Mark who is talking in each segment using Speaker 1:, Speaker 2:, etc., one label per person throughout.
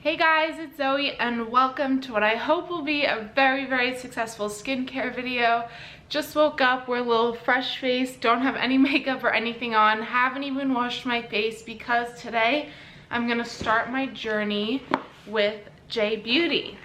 Speaker 1: Hey guys, it's Zoe and welcome to what I hope will be a very successful skincare video. Just woke up, we're a little fresh faced, don't have any makeup or anything on, haven't even washed my face because today I'm gonna start my journey with J Beauty.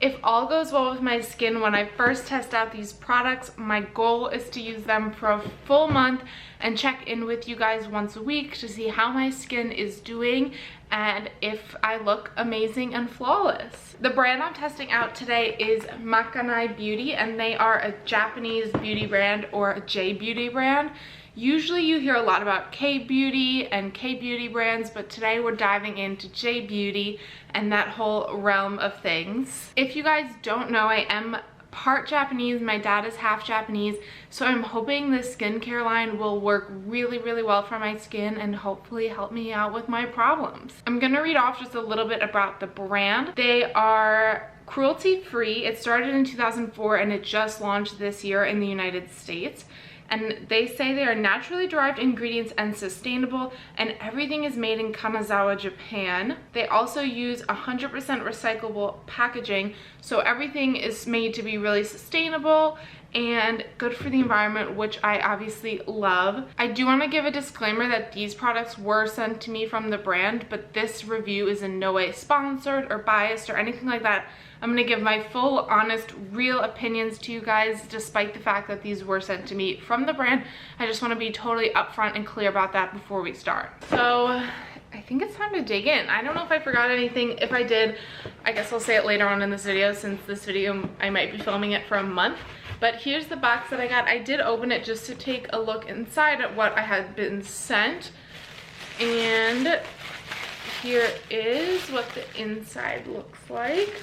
Speaker 1: If all goes well with my skin when I first test out these products, my goal is to use them for a full month and check in with you guys once a week to see how my skin is doing and if I look amazing and flawless. The brand I'm testing out today is Makanai Beauty, and they are a Japanese beauty brand or a J Beauty brand. Usually you hear a lot about K Beauty and K Beauty brands, but today we're diving into J Beauty and that whole realm of things. If you guys don't know, I am part Japanese, my dad is half Japanese, so I'm hoping this skincare line will work really well for my skin and hopefully help me out with my problems. I'm gonna read off just a little bit about the brand. They are cruelty-free. It started in 2004 and it just launched this year in the United States. And they say they are naturally derived ingredients and sustainable, and everything is made in Kanazawa, Japan. They also use 100% recyclable packaging, so everything is made to be really sustainable and good for the environment, which I obviously love. I do want to give a disclaimer that these products were sent to me from the brand, but this review is in no way sponsored or biased or anything like that. I'm gonna give my full, honest, real opinions to you guys, despite the fact that these were sent to me from the brand. I just wanna be totally upfront and clear about that before we start. So, I think it's time to dig in. I don't know if I forgot anything. If I did, I guess I'll say it later on in this video, since this video, I might be filming it for a month. But here's the box that I got. I did open it just to take a look inside at what I had been sent. And here is what the inside looks like.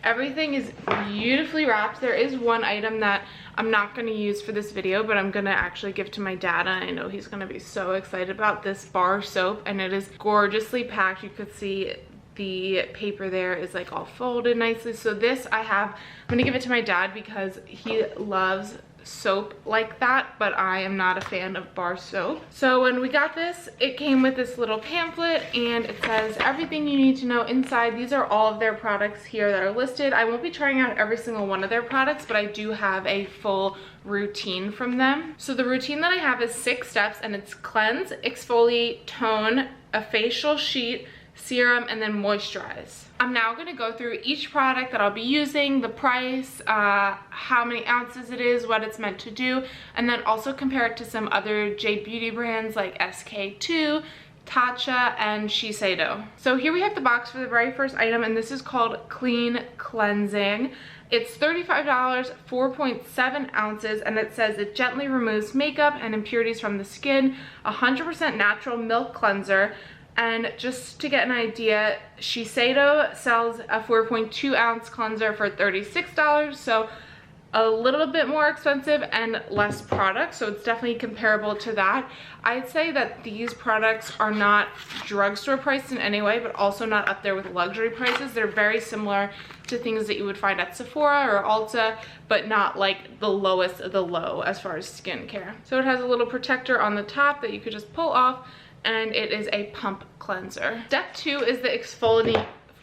Speaker 1: Everything is beautifully wrapped. There is one item that I'm not going to use for this video, but I'm going to actually give to my dad. And I know he's going to be so excited about this bar soap, and it is gorgeously packed. You could see the paper there is like all folded nicely. So this I'm going to give it to my dad because he loves soap like that, but I am not a fan of bar soap. So when we got this, it came with this little pamphlet and it says everything you need to know inside. These are all of their products here that are listed. I won't be trying out every single one of their products, but I do have a full routine from them. So the routine that I have is 6 steps, and it's cleanse, exfoliate, tone, a facial sheet, serum, and then moisturize. I'm now going to go through each product that I'll be using, the price, how many ounces it is, what it's meant to do, and then also compare it to some other J Beauty brands like SK2, Tatcha, and Shiseido. So here we have the box for the very first item, and this is called Clean Cleansing. It's $35, 4.7 ounces, and it says it gently removes makeup and impurities from the skin, 100% natural milk cleanser. And just to get an idea, Shiseido sells a 4.2 ounce cleanser for $36, so a little bit more expensive and less product, so it's definitely comparable to that. I'd say that these products are not drugstore priced in any way, but also not up there with luxury prices. They're very similar to things that you would find at Sephora or Ulta, but not like the lowest of the low as far as skincare. So it has a little protector on the top that you could just pull off, and it is a pump cleanser. Step 2 is the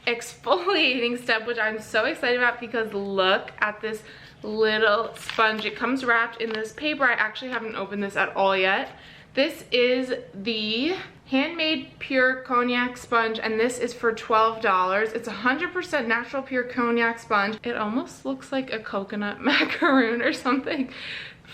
Speaker 1: exfoliating step, which I'm so excited about because look at this little sponge. It comes wrapped in this paper. I actually haven't opened this at all yet. This is the handmade pure cognac sponge, and this is for $12. It's 100% natural pure cognac sponge. It almost looks like a coconut macaroon or something.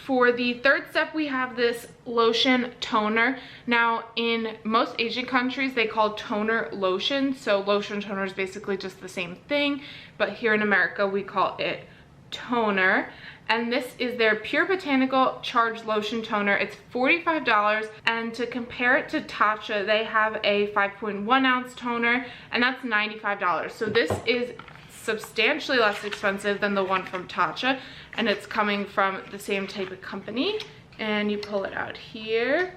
Speaker 1: For the third step, we have this lotion toner. Now, in most Asian countries, they call toner lotion. So lotion toner is basically just the same thing, but here in America, we call it toner. And this is their Pure Botanical Charged Lotion Toner. It's $45, and to compare it to Tatcha, they have a 5.1 ounce toner, and that's $95. So this is substantially less expensive than the one from Tatcha, and it's coming from the same type of company. And you pull it out here,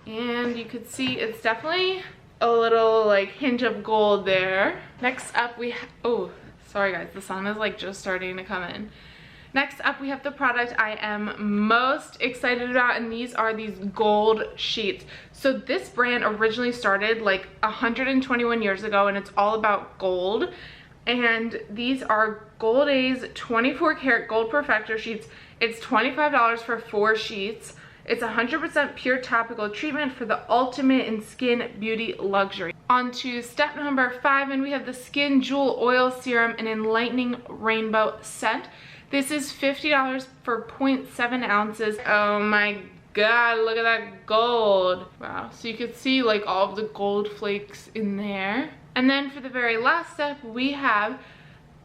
Speaker 1: and you could see it's definitely a little like hint of gold there. Next up we oh, sorry guys, the sun is like just starting to come in. Next up, we have the product I am most excited about, and these are these gold sheets. So this brand originally started like 121 years ago, and it's all about gold. And these are Gold A's 24 karat gold perfector sheets. It's $25 for 4 sheets. It's 100% pure topical treatment for the ultimate in skin beauty luxury. On to step number 5, and we have the Skin Jewel Oil Serum in Enlightening Rainbow Scent. This is $50 for 0.7 ounces. Oh my god, look at that gold. Wow, so you can see like all of the gold flakes in there. And then for the very last step, we have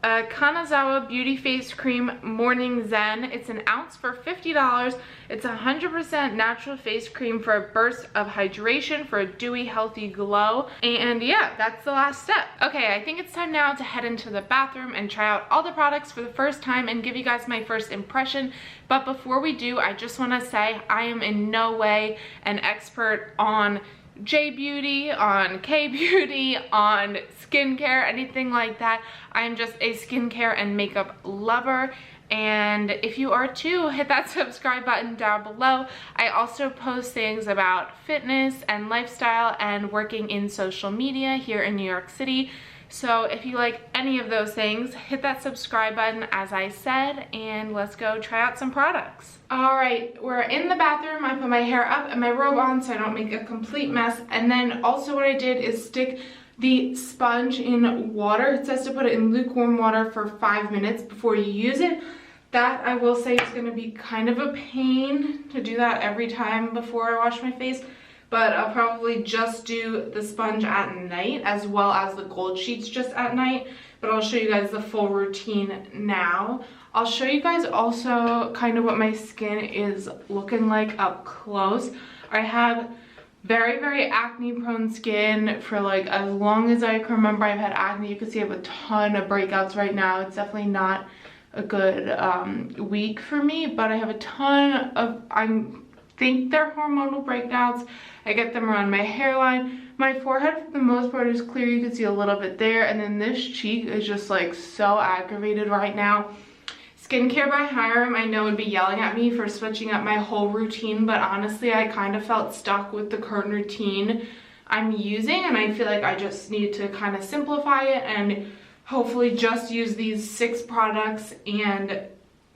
Speaker 1: Kanazawa Beauty Face Cream Morning Zen. It's an ounce for $50. It's 100% natural face cream for a burst of hydration for a dewy, healthy glow. And yeah, that's the last step. Okay, I think it's time now to head into the bathroom and try out all the products for the first time and give you guys my first impression. But before we do, I just want to say I am in no way an expert on J Beauty, on K Beauty, on skincare, anything like that. I am just a skincare and makeup lover, and if you are too, hit that subscribe button down below. I also post things about fitness and lifestyle and working in social media here in New York City. So if you like any of those things, hit that subscribe button as I said, and let's go try out some products. All right, we're in the bathroom. I put my hair up and my robe on so I don't make a complete mess. And then also what I did is stick the sponge in water. It says to put it in lukewarm water for 5 minutes before you use it. That I will say is gonna be kind of a pain to do that every time before I wash my face. But I'll probably just do the sponge at night as well as the gold sheets just at night. But I'll show you guys the full routine now. I'll show you guys also kind of what my skin is looking like up close. I have very acne prone skin for like as long as I can remember. I've had acne. You can see I have a ton of breakouts right now. It's definitely not a good week for me, but I have a ton of, I think they're hormonal breakouts. I get them around my hairline. My forehead for the most part is clear. You can see a little bit there, and then this cheek is just like so aggravated right now. Skincare by Hiram, I know would be yelling at me for switching up my whole routine, but honestly I kind of felt stuck with the current routine I'm using, and I feel like I just need to kind of simplify it and hopefully just use these 6 products, and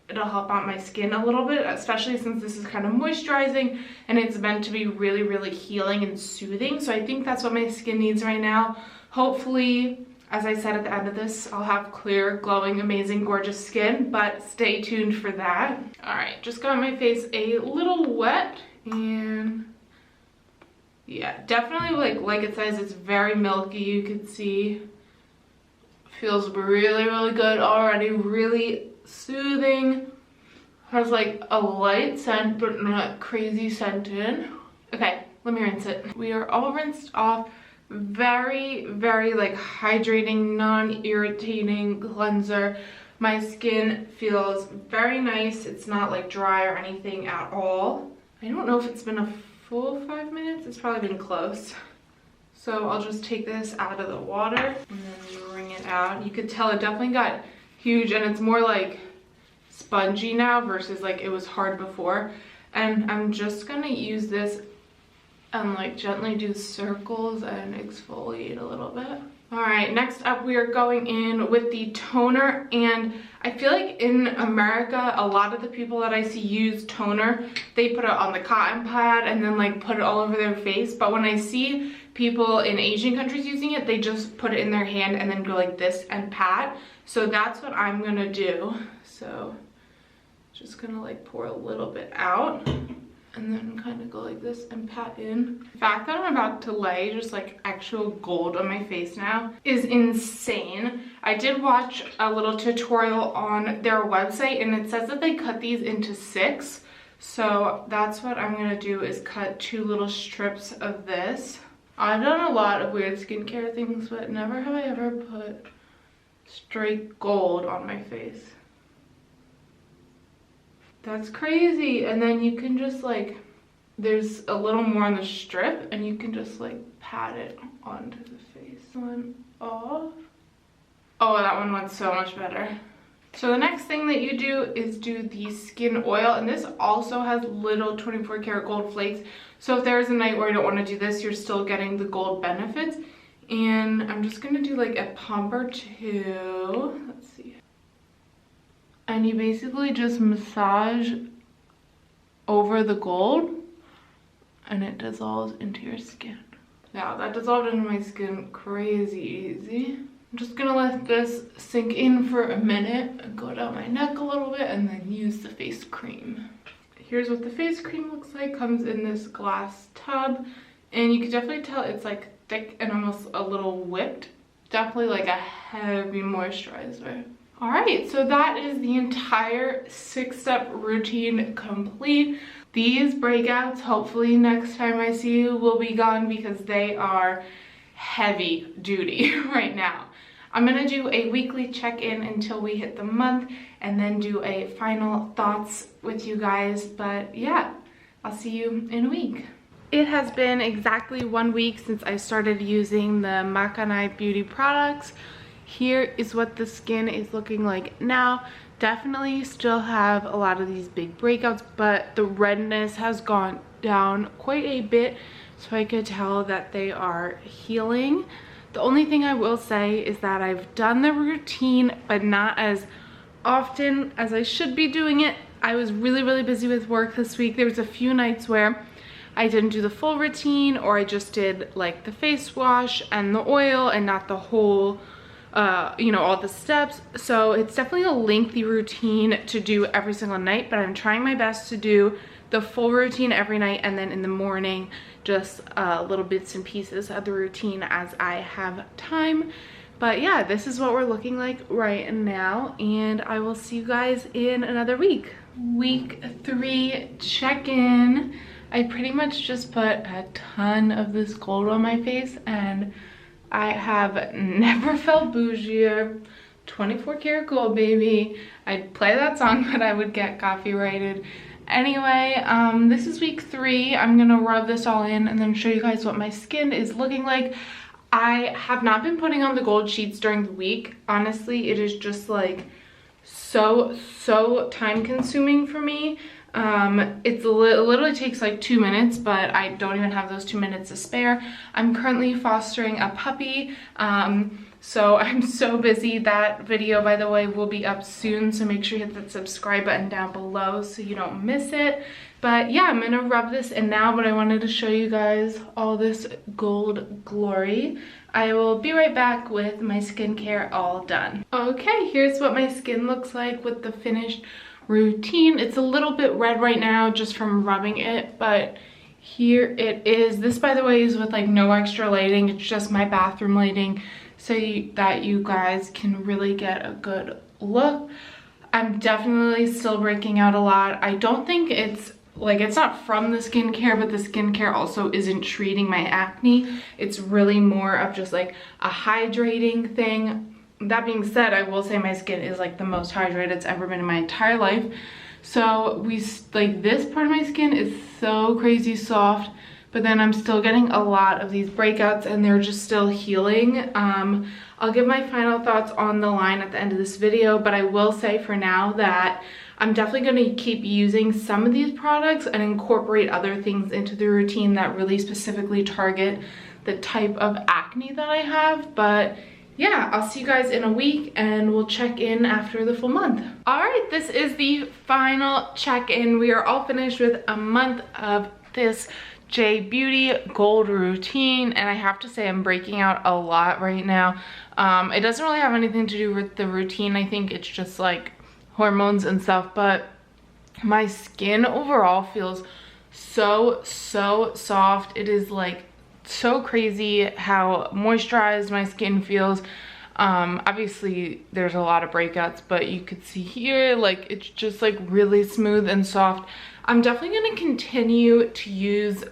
Speaker 1: it'll help out my skin a little bit, especially since this is kind of moisturizing and it's meant to be really healing and soothing. So I think that's what my skin needs right now. Hopefully, as I said at the end of this, I'll have clear, glowing, amazing, gorgeous skin, but stay tuned for that. All right, just got my face a little wet, and yeah, definitely like it says, it's very milky. You can see, feels really good already, really soothing. Has like a light scent but not crazy scented. Okay, let me rinse it. We are all rinsed off. Very like hydrating, non-irritating cleanser. My skin feels very nice. It's not like dry or anything at all. I don't know if it's been a full 5 minutes. It's probably been close. So I'll just take this out of the water and then wring it out. You could tell it definitely got huge, and it's more like spongy now versus like it was hard before. And I'm just gonna use this and like gently do circles and exfoliate a little bit. All right, next up we are going in with the toner, and I feel like in America a lot of the people that I see use toner, they put it on the cotton pad and then like put it all over their face. But when I see people in Asian countries using it, they just put it in their hand and then go like this and pat. So that's what I'm gonna do. So just gonna like pour a little bit out and then kind of go like this and pat in. The fact that I'm about to lay just like actual gold on my face now is insane. I did watch a little tutorial on their website, and it says that they cut these into 6. So that's what I'm gonna do, is cut 2 little strips of this. I've done a lot of weird skincare things, but never have I ever put straight gold on my face. That's crazy. And then you can just like, there's a little more on the strip, and you can just like pat it onto the face. One off. Oh, that one went so much better. So the next thing that you do is do the skin oil, and this also has little 24 karat gold flakes. So if there's a night where you don't want to do this, you're still getting the gold benefits. And I'm just gonna do like a pump or two. Let's see. And you basically just massage over the gold and it dissolves into your skin. Yeah, that dissolved into my skin crazy easy. I'm just gonna let this sink in for a minute and go down my neck a little bit and then use the face cream. Here's what the face cream looks like. Comes in this glass tub, and you can definitely tell it's like thick and almost a little whipped. Definitely like a heavy moisturizer. All right, so that is the entire 6-step routine complete. These breakouts, hopefully next time I see you, will be gone because they are heavy duty right now. I'm gonna do a weekly check-in until we hit the month and then do a final thoughts with you guys. But yeah, I'll see you in a week. It has been exactly 1 week since I started using the Makanai Beauty products. Here is what the skin is looking like now. Definitely still have a lot of these big breakouts, but the redness has gone down quite a bit, so I could tell that they are healing. The only thing I will say is that I've done the routine, but not as often as I should be doing it. I was really busy with work this week. There was a few nights where I didn't do the full routine, or I just did like the face wash and the oil and not the whole you know, all the steps. So it's definitely a lengthy routine to do every single night, but I'm trying my best to do the full routine every night, and then in the morning just little bits and pieces of the routine as I have time. But yeah, this is what we're looking like right now, and I will see you guys in another week. Week 3 check-in. I pretty much just put a ton of this gold on my face, and I have never felt bougier. 24 karat gold, baby. I'd play that song, but I would get copyrighted. Anyway, this is week 3. I'm gonna rub this all in and then show you guys what my skin is looking like. I have not been putting on the gold sheets during the week. Honestly, it is just like so time consuming for me. It literally takes like 2 minutes, but I don't even have those 2 minutes to spare. I'm currently fostering a puppy, so I'm so busy. That video, by the way, will be up soon, so make sure you hit that subscribe button down below so you don't miss it. But yeah, I'm gonna rub this in now, but I wanted to show you guys all this gold glory. I will be right back with my skincare all done. Okay, here's what my skin looks like with the finished routine. It's a little bit red right now just from rubbing it, but here it is. This, by the way, is with like no extra lighting. It's just my bathroom lighting, so that you guys can really get a good look. I'm definitely still breaking out a lot. I don't think it's like, it's not from the skincare, but the skincare also isn't treating my acne. It's really more of just like a hydrating thing. That being said, I will say my skin is like the most hydrated it's ever been in my entire life. So like this part of my skin is so crazy soft, but then I'm still getting a lot of these breakouts and they're just still healing. I'll give my final thoughts on the line at the end of this video, but I will say for now that I'm definitely going to keep using some of these products and incorporate other things into the routine that really specifically target the type of acne that I have. But yeah, I'll see you guys in a week and we'll check in after the full month. All right, this is the final check-in. We are all finished with a month of this J Beauty gold routine, and I have to say I'm breaking out a lot right now. It doesn't really have anything to do with the routine. I think it's just like hormones and stuff, but my skin overall feels so soft. It is like so crazy how moisturized my skin feels. Obviously there's a lot of breakouts, but you could see here like it's just like really smooth and soft. I'm definitely going to continue to use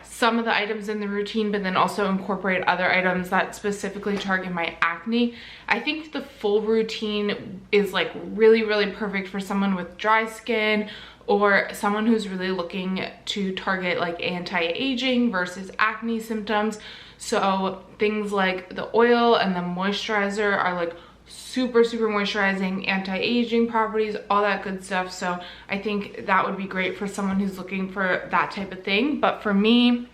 Speaker 1: some of the items in the routine, but then also incorporate other items that specifically target my acne. I think the full routine is like really perfect for someone with dry skin or someone who's really looking to target like anti-aging versus acne symptoms. So things like the oil and the moisturizer are like super moisturizing, anti-aging properties, all that good stuff. So I think that would be great for someone who's looking for that type of thing. But for me,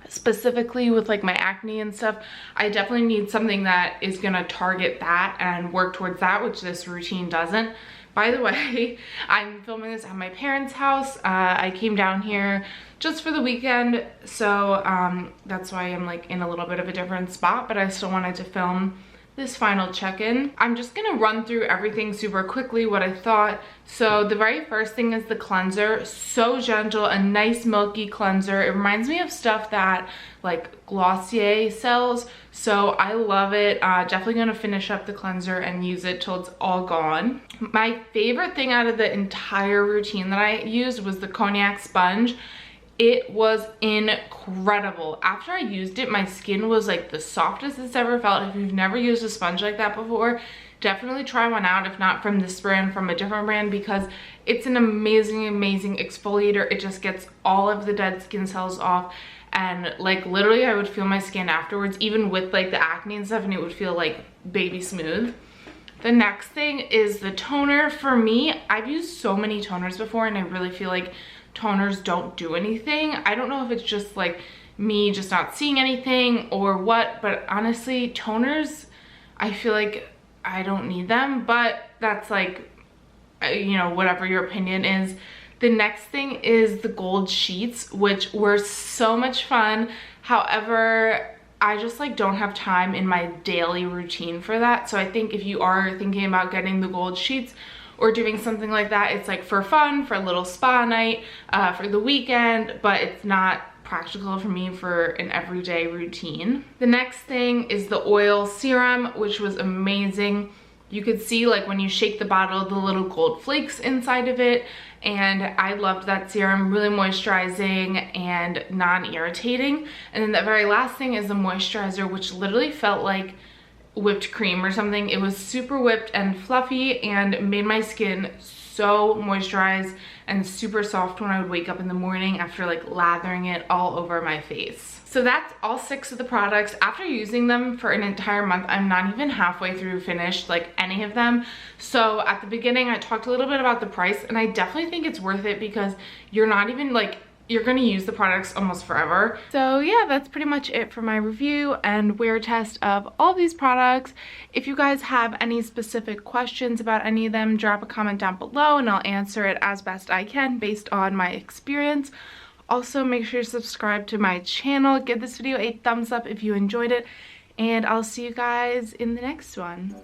Speaker 1: specifically with like my acne and stuff, I definitely need something that is gonna target that and work towards that, which this routine doesn't. By the way, I'm filming this at my parents' house. I came down here just for the weekend, so that's why I'm like in a little bit of a different spot, but I still wanted to film this final check-in. I'm just gonna run through everything super quickly, what I thought. So the very first thing is the cleanser. So gentle, a nice milky cleanser. It reminds me of stuff that like Glossier sells, so I love it. Definitely gonna finish up the cleanser and use it till it's all gone. My favorite thing out of the entire routine that I used was the cognac sponge. It was incredible. After I used it, my skin was like the softest it's ever felt. If you've never used a sponge like that before, definitely try one out. If not from this brand, from a different brand, because it's an amazing exfoliator. It just gets all of the dead skin cells off, and like literally I would feel my skin afterwards, even with like the acne and stuff, and it would feel like baby smooth. The next thing is the toner. For me, I've used so many toners before, and I really feel like toners don't do anything. I don't know if it's just like me just not seeing anything or what, but honestly, toners, I feel like I don't need them, but that's like, you know, whatever your opinion is. The next thing is the gold sheets, which were so much fun. However, I just like don't have time in my daily routine for that. So I think if you are thinking about getting the gold sheets or doing something like that, it's like for fun, for a little spa night, for the weekend, but it's not practical for me for an everyday routine. The next thing is the oil serum, which was amazing. You could see like when you shake the bottle, the little gold flakes inside of it, and I loved that serum. Really moisturizing and non-irritating. And then the very last thing is the moisturizer, which literally felt like whipped cream or something. It was super whipped and fluffy and made my skin so moisturized and super soft when I would wake up in the morning after like lathering it all over my face. So that's all 6 of the products. After using them for an entire month, I'm not even halfway through finished like any of them. So at the beginning, I talked a little bit about the price, and I definitely think it's worth it because you're not even like, you're going to use the products almost forever. So yeah, that's pretty much it for my review and wear test of all these products. If you guys have any specific questions about any of them, drop a comment down below and I'll answer it as best I can based on my experience. Also, make sure to subscribe to my channel. Give this video a thumbs up if you enjoyed it, and I'll see you guys in the next one.